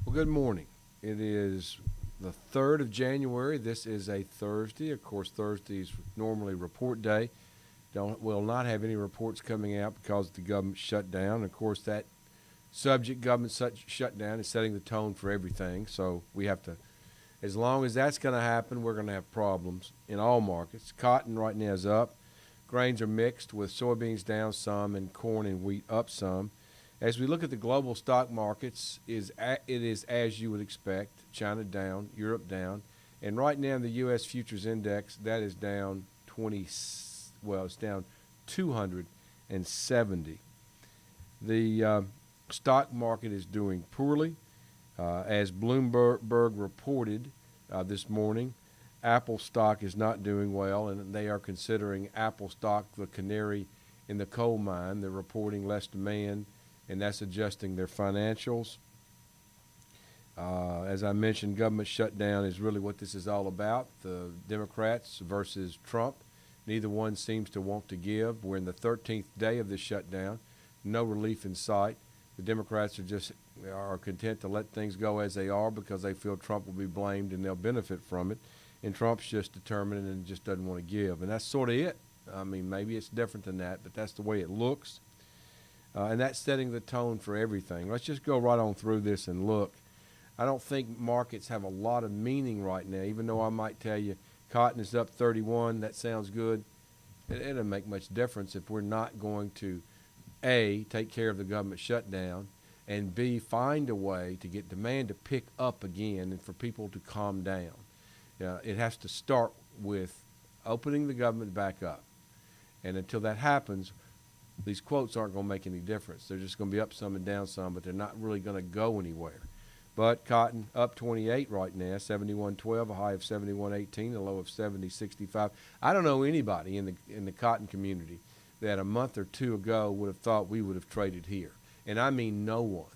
Well, good morning. It is the 3rd of January. This is a Thursday. Of course, Thursday is normally report day. Will not have any reports coming out because the government shut down. Of course, that subject, government shutdown, is setting the tone for everything. So we have to, as long as that's going to happen, we're going to have problems in all markets. Cotton right now is up. Grains are mixed with soybeans down some and corn and wheat up some. As we look at the global stock markets, it is as you would expect. China down, Europe down. And right now the U.S. futures index, that is down it's down 270. The stock market is doing poorly. As Bloomberg reported this morning, Apple stock is not doing well, and they are considering Apple stock the canary in the coal mine. They're reporting less demand, and that's adjusting their financials. As I mentioned, government shutdown is really what this is all about. The Democrats versus Trump. Neither one seems to want to give. We're in the 13th day of this shutdown. No relief in sight. The Democrats are content to let things go as they are because they feel Trump will be blamed and they'll benefit from it. And Trump's just determined and just doesn't want to give. And that's sort of it. I mean, maybe it's different than that, but that's the way it looks. And that's setting the tone for everything. Let's just go right on through this and look. I don't think markets have a lot of meaning right now, even though I might tell you cotton is up 31. That sounds good. It doesn't make much difference if we're not going to, A, take care of the government shutdown, and B, find a way to get demand to pick up again and for people to calm down. It has to start with opening the government back up. And until that happens, these quotes aren't going to make any difference. They're just going to be up some and down some, but they're not really going to go anywhere. But cotton up 28 right now, 71.12, a high of 71.18, a low of 70.65. I don't know anybody in the cotton community that a month or two ago would have thought we would have traded here. And I mean no one.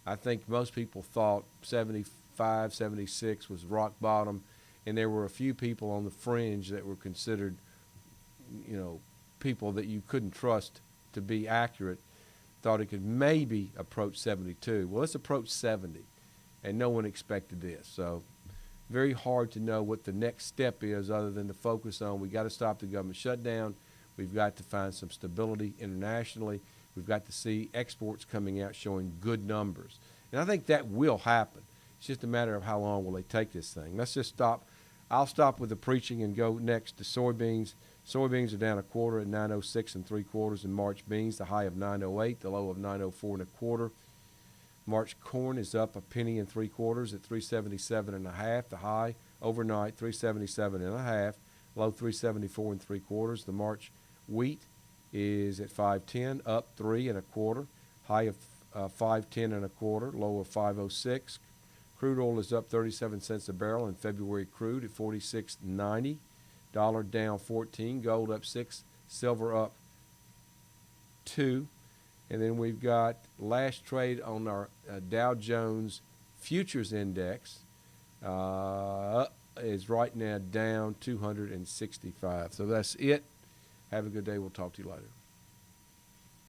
I think most people thought 75, 76 was rock bottom, and there were a few people on the fringe that were considered, people that you couldn't trust to be accurate, thought it could maybe approach 72. Well, let's approach 70. And no one expected this. So very hard to know what the next step is other than to focus on we got to stop the government shutdown. We've got to find some stability internationally. We've got to see exports coming out showing good numbers. And I think that will happen. It's just a matter of how long will they take this thing. Let's just stop. I'll stop with the preaching and go next to soybeans. Soybeans are down a quarter at 906 3/4 in March beans, the high of 908, the low of 904 1/4. March corn is up a penny 3/4 at 377 1/2. The high overnight 377 1/2, low 374 3/4. The March wheat is at 510, up 3 1/4, high of 510 1/4, low of 506. Crude oil is up 37 cents a barrel in February crude at 46.90. Dollar down 14, gold up 6, silver up 2. And then we've got last trade on our Dow Jones Futures Index is right now down 265. So that's it. Have a good day. We'll talk to you later.